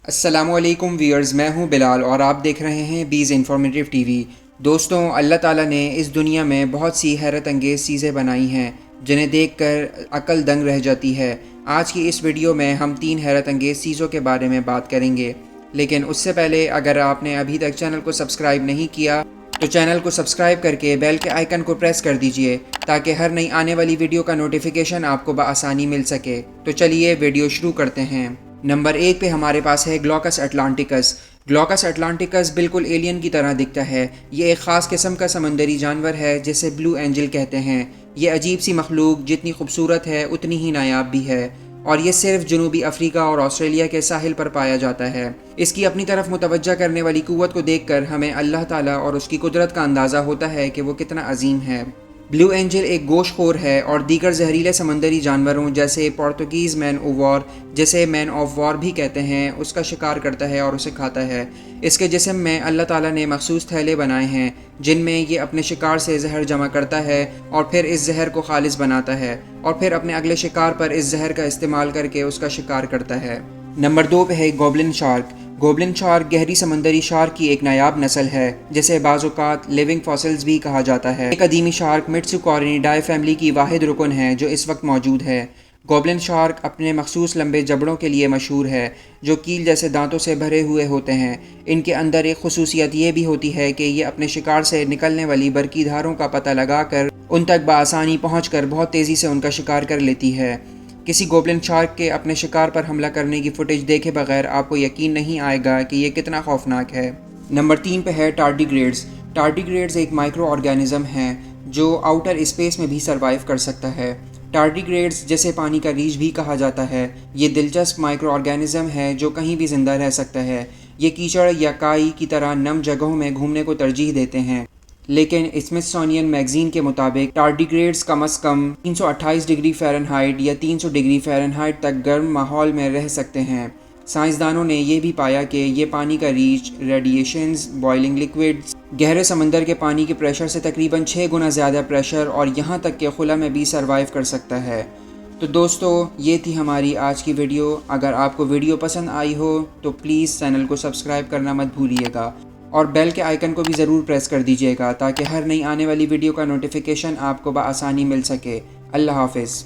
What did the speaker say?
السلام علیکم ویئرز، میں ہوں بلال اور آپ دیکھ رہے ہیں بیز انفارمیٹیو ٹی وی۔ دوستوں، اللہ تعالیٰ نے اس دنیا میں بہت سی حیرت انگیز چیزیں بنائی ہیں جنہیں دیکھ کر عقل دنگ رہ جاتی ہے۔ آج کی اس ویڈیو میں ہم 3 حیرت انگیز چیزوں کے بارے میں بات کریں گے، لیکن اس سے پہلے اگر آپ نے ابھی تک چینل کو سبسکرائب نہیں کیا تو چینل کو سبسکرائب کر کے بیل کے آئیکن کو پریس کر دیجئے تاکہ ہر نئی آنے والی ویڈیو کا نوٹیفیکیشن آپ کو بآسانی مل سکے۔ تو چلیے ویڈیو شروع کرتے ہیں۔ نمبر 1 پہ ہمارے پاس ہے گلوکس اٹلانٹکس۔ گلوکس اٹلانٹکس بالکل ایلین کی طرح دکھتا ہے۔ یہ ایک خاص قسم کا سمندری جانور ہے جسے بلو اینجل کہتے ہیں۔ یہ عجیب سی مخلوق جتنی خوبصورت ہے اتنی ہی نایاب بھی ہے، اور یہ صرف جنوبی افریقہ اور آسٹریلیا کے ساحل پر پایا جاتا ہے۔ اس کی اپنی طرف متوجہ کرنے والی قوت کو دیکھ کر ہمیں اللہ تعالیٰ اور اس کی قدرت کا اندازہ ہوتا ہے کہ وہ کتنا عظیم ہے۔ بلو اینجل ایک گوشت خور ہے اور دیگر زہریلے سمندری جانوروں جیسے پرتگیز مین او وار، جسے مین آف وار بھی کہتے ہیں، اس کا شکار کرتا ہے اور اسے کھاتا ہے۔ اس کے جسم میں اللہ تعالیٰ نے مخصوص تھیلے بنائے ہیں جن میں یہ اپنے شکار سے زہر جمع کرتا ہے اور پھر اس زہر کو خالص بناتا ہے اور پھر اپنے اگلے شکار پر اس زہر کا استعمال کر کے اس کا شکار کرتا ہے۔ نمبر 2 پہ ہے گوبلن شارک۔ گوبلن شارک گہری سمندری شارک کی ایک نایاب نسل ہے جسے بعض اوقات لیونگ فاسلز بھی کہا جاتا ہے۔ ایک قدیمی شارک مٹسوکورنیڈائے فیملی کی واحد رکن ہے جو اس وقت موجود ہے۔ گوبلن شارک اپنے مخصوص لمبے جبڑوں کے لیے مشہور ہے جو کیل جیسے دانتوں سے بھرے ہوئے ہوتے ہیں۔ ان کے اندر ایک خصوصیت یہ بھی ہوتی ہے کہ یہ اپنے شکار سے نکلنے والی برقی دھاروں کا پتہ لگا کر ان تک بآسانی پہنچ کر بہت تیزی سے ان کا شکار کر لیتی ہے۔ کسی گوبلن شارک کے اپنے شکار پر حملہ کرنے کی فوٹیج دیکھے بغیر آپ کو یقین نہیں آئے گا کہ یہ کتنا خوفناک ہے۔ نمبر 3 پہ ہے ٹارڈیگریڈز۔ ٹارڈیگریڈز ایک مائکرو آرگینزم ہیں جو آؤٹر اسپیس میں بھی سروائیو کر سکتا ہے۔ ٹارڈیگریڈز جسے پانی کا ریچھ بھی کہا جاتا ہے، یہ دلچسپ مائکرو آرگینزم ہے جو کہیں بھی زندہ رہ سکتا ہے۔ یہ کیچڑ یا کائی کی طرح نم جگہوں میں گھومنے کو ترجیح دیتے ہیں، لیکن اسمتھسونین میگزین کے مطابق ٹارڈیگریڈز کم از کم 328 ڈگری فahrenheit یا 300 ڈگری فahrenheit تک گرم ماحول میں رہ سکتے ہیں۔ سائنسدانوں نے یہ بھی پایا کہ یہ پانی کا ریچھ، ریڈیشنز، بوائلنگ لیکوڈز، گہرے سمندر کے پانی کے پریشر سے تقریباً 6 گنا زیادہ پریشر اور یہاں تک کہ خلا میں بھی سروائیو کر سکتا ہے۔ تو دوستو، یہ تھی ہماری آج کی ویڈیو۔ اگر آپ کو ویڈیو پسند آئی ہو تو پلیز چینل کو سبسکرائب کرنا مت بھولیے گا اور بیل کے آئیکن کو بھی ضرور پریس کر دیجیے گا تاکہ ہر نئی آنے والی ویڈیو کا نوٹیفیکیشن آپ کو بآسانی مل سکے۔ اللہ حافظ۔